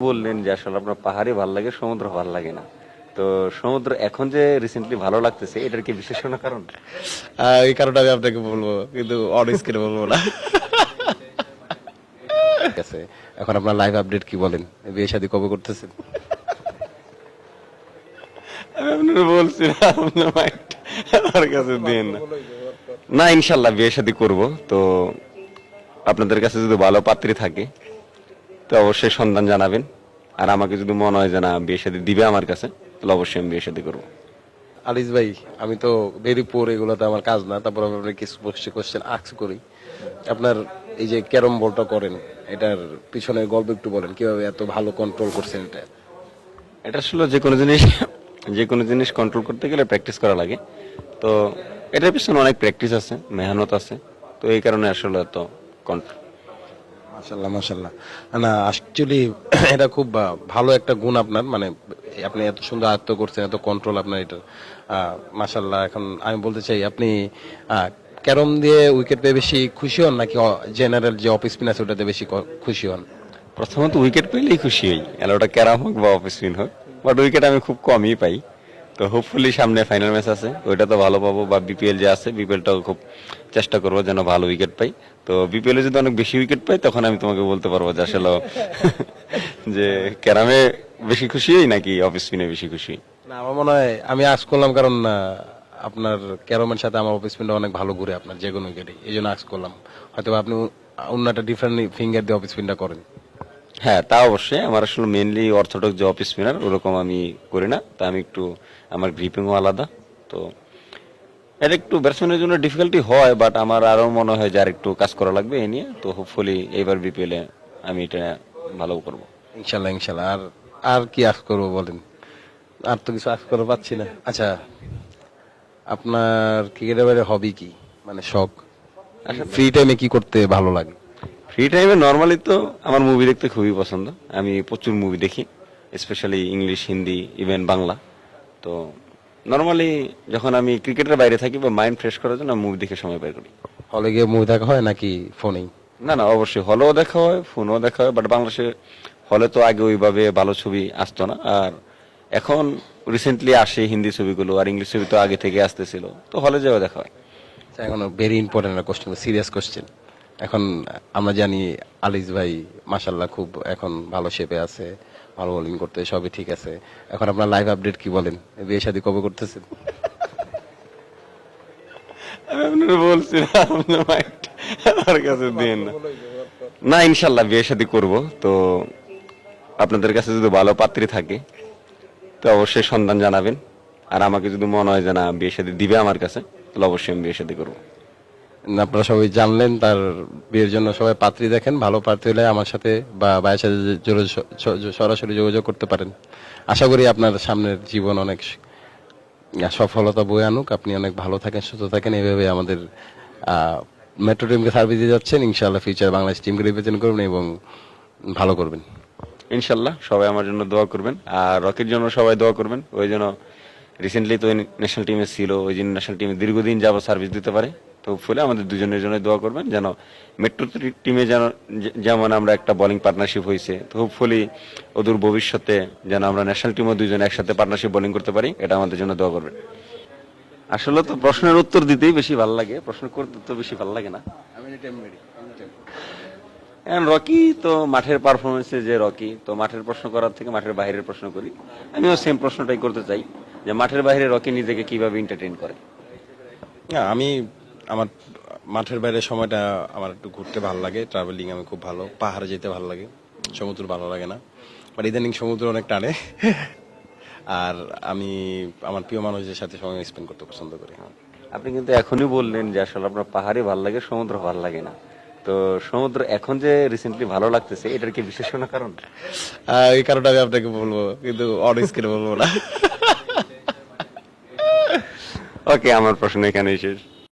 বললেন যে আসলে আপনার পাহাড়ি ভালো লাগে, সমুদ্র ভালো লাগে না। তো সমুদ্র এখন যে রিসেন্টলি ভালো লাগতেছে, এটার কি বিশেষ কোনো কারণ? এই কারণে আমি আপনাকে বলবো, কিন্তু অন স্ক্রিনে বলবো না। ঠিক আছে, এখন আপনার লাইভ আপডেট কি বলেন? বিয়ে শাদী কবে করতেছেন? আমি আপনার বলছি না, আপনার মাইন্ড আমার কাছে দিন না। না, ইনশাল্লাহ বিয়ে শাদী করবো। তো আপনাদের কাছে যদি ভালো পাত্রী থাকে তো অবশ্যই সন্ধান জানাবেন। আর আমাকে যদি মনে হয় যে না বিয়ে শাদী দিবে আমার কাছে, তাহলে অবশ্যই আমি বিয়ে শাদী করবো। আলিস ভাই, আমি তো ভেরি পোর, এগুলোতে আমার কাজ না, তারপর আমি আপনাকে কিছু কোশ্চেন আস্ক করি। আপনার এই যে ক্যারম বোর্ডটা করেন, এটার পিছনে গল্প একটু বলেন, কিভাবে এত ভালো কন্ট্রোল করছেন এটা? এটা আসলে যে কোনো জিনিস কন্ট্রোল করতে গেলে প্র্যাকটিস করা লাগে। তো এটার পিছনে অনেক প্র্যাকটিস আছে, মেহনত আছে। তো এই কারণে আসলে এত কন্ট্রোল। মাশাল্লাহ মাশাল্লাহ। না, অ্যাকচুয়ালি এটা খুব ভালো একটা গুণ আপনার, মানে আপনি এত সুন্দর আয়ত্ত করছেন, এত কন্ট্রোল আপনার এটা। মাশাল্লাহ। এখন আমি বলতে চাই, আপনি ক্যারম দিয়ে উইকেট পেয়ে বেশি খুশি হন, নাকি জেনারেল যে অফ স্পিন আছে ওটাতে বেশি খুশি হন? প্রথমত উইকেট পেলেই খুশি হই, আর ওটা ক্যারাম হোক বা অফ স্পিন হোক। বাট উইকেট আমি খুব কমই পাই। তো হোপফুলি সামনে ফাইনাল ম্যাচ আছে, ওইটা তো ভালো পাবো, বা বিপিএল যে আছে বিপিএলটাও খুব চেষ্টা করবো যেন ভালো উইকেট পাই। তো বিপিএল এ যদি অনেক বেশি উইকেট পাই, তখন আমি তোমাকে বলতে পারবো যে আসলে যে ক্যারামে বেশি খুশি হই নাকি অফ স্পিনে বেশি খুশি হই। না, আমার মনে হয় আমি আজ করলাম, কারণ আপনার ক্যারমের সাথে আমার অফ স্পিনটা অনেক ভালো ঘুরে আপনার যে কোনো উইকেটে, এই জন্য আজ করলাম। হয়তো আপনি অন্য একটা ডিফারেন্ট ফিঙ্গার দিয়ে অফ স্পিনটা করেন। হ্যাঁ, তা অবশ্যই। আমার আসলে মেনলি অর্থোডক্স যে অফ স্পিনার ওরকম আমি করি না। তা আমি একটু, আমার গ্রিপিংও আলাদা। তো এটা একটু ব্যাটসম্যানের জন্য ডিফিকাল্টি হয়, বাট আমার আরো মনে হয় যে আর একটু কাজ করা লাগবে এ নিয়ে। তো হোপফুলি এইবার বিপিএল এ আমি এটা ভালো করব। ইনশাল্লাহ ইনশাল্লাহ। আর আর কি আজ করবো বলেন? আর তো কিছু আজ করে পাচ্ছি না। আচ্ছা, আপনার ক্রিকেটের বাইরে হবি কি, মানে শখ? আচ্ছা, ফ্রি টাইমে কি করতে ভালো লাগে? ফ্রি টাইমে নর্মালি তো আমার মুভি দেখতে খুবই পছন্দ। আমি প্রচুর মুভি দেখি, specially English, Hindi, even Bangla. তো নর্মালি যখন আমি ক্রিকেটের বাইরে থাকি বা মাইন্ড ফ্রেশ করার জন্য মুভি দেখে সময় বের করি। হলে গিয়ে মুভি দেখা হয় নাকি ফোনেই? না না, অবশ্যই হলেও দেখা হয়, ফোনও দেখা হয়। বাট বাংলাদেশে হলে তো আগে ওইভাবে ভালো ছবি আসতো না, আর এখন রিসেন্টলি আসে হিন্দি ছবিগুলো, আর ইংলিশ ছবি তো আগে থেকে আসতেছিল, তো হলে যাওয়া দেখা হয়। আচ্ছা, এখন ভেরি ইম্পর্টেন্ট একটা কোশ্চেন, সিরিয়াস কোশ্চেন। এখন আমরা জানি আলিস ভাই মাশাল্লাহ খুব এখন ভালো শেপে আছে, ভালো বোলিং করতে সবই ঠিক আছে। এখন আপনার লাইভ আপডেট কি বলেন? বিয়ে শাদী কবে করতেছেন? আমি আপনার বলছি না, আপনার মাইন্ড আমার কাছে দিন না। না, ইনশাল্লাহ বিয়ে শাদী করবো। তো আপনাদের কাছে যদি ভালো পাত্রী থাকে তো অবশ্যই সন্ধান জানাবেন। আর আমাকে যদি মনে হয় যে না বিয়ে শাদী দিবে আমার কাছে, তাহলে অবশ্যই আমি বিয়ে শাদী করবো। আপনারা সবাই জানলেন, তার বিয়ের জন্য সবাই পাত্রী দেখেন, ভালো পাত্রী হলে আমার সাথে বা ভাইয়ের সাথে সরাসরি যোগাযোগ করতে পারেন। আশা করি আপনার সামনের জীবন অনেক সফলতা বয়ে আনুক, আপনি অনেক ভালো থাকেন, সুস্থ থাকেন। এইভাবে আমাদের মেট্রো টিমকে সার্ভিস দিয়ে যাচ্ছেন, ইনশাআল্লাহ ফিউচার বাংলাদেশ টিমকে রিপ্রেজেন্ট করবেন এবং ভালো করবেন। ইনশাল্লাহ সবাই আমার জন্য দোয়া করবেন, আর রকির জন্য সবাই দোয়া করবেন। ওই জন্য রিসেন্টলি তো ন্যাশনাল টিমে ছিল, ওই জন্য ন্যাশনাল টিমে দীর্ঘদিন যাবত সার্ভিস দিতে পারে। তো ফুলে আমাদের দুজনের জন্য দোয়া করবেন, যেন মেট্রো টিমে যেন যেমন আমরা একটা বোলিং পার্টনারশিপ হয়েছে, তো হোপফুলি অদূর ভবিষ্যতে যেন আমরা ন্যাশনাল টিমও দুজন একসাথে পার্টনারশিপ বোলিং করতে পারি, এটা আমাদের জন্য দোয়া করবেন। আসলে তো প্রশ্নের উত্তর দিতেই বেশি ভালো লাগে, প্রশ্ন করতে তো বেশি ভালো লাগে না। এখন রকি তো মাঠের পারফরমেন্সে, যে রকি তো মাঠের প্রশ্ন করার থেকে মাঠের বাইরের প্রশ্ন করি। আমিও সেম প্রশ্নটাই করতে চাই, যে মাঠের বাইরে রকি নিজেকে কিভাবে এন্টারটেইন করে। না, আমি আমার মাঠের বাইরে সময়টা আমার একটু ঘুরতে ভালো লাগে, ট্রাভেলিং আমি খুব ভালো, পাহাড়ে যেতে ভালো লাগে, সমুদ্র ভালো লাগে না, বাট ইদানিং সমুদ্র অনেক টানে। আর আমি আমার প্রিয় মানুষদের সাথে সময় স্পেন্ড করতে পছন্দ করি। আপনি কিন্তু এখনই বললেন যে আসলে আপনার পাহাড়ি ভালো লাগে, সমুদ্র ভালো লাগে না। তো সমুদ্র এখন যে রিসেন্টলি ভালো লাগতেছে, এটার কি বিশেষ কোনো কারণ? এই কারণে আমি আপনাকে বলবো, কিন্তু অন স্ক্রিনে বলবো না। ওকে, আমার প্রশ্ন এখানেই শেষ।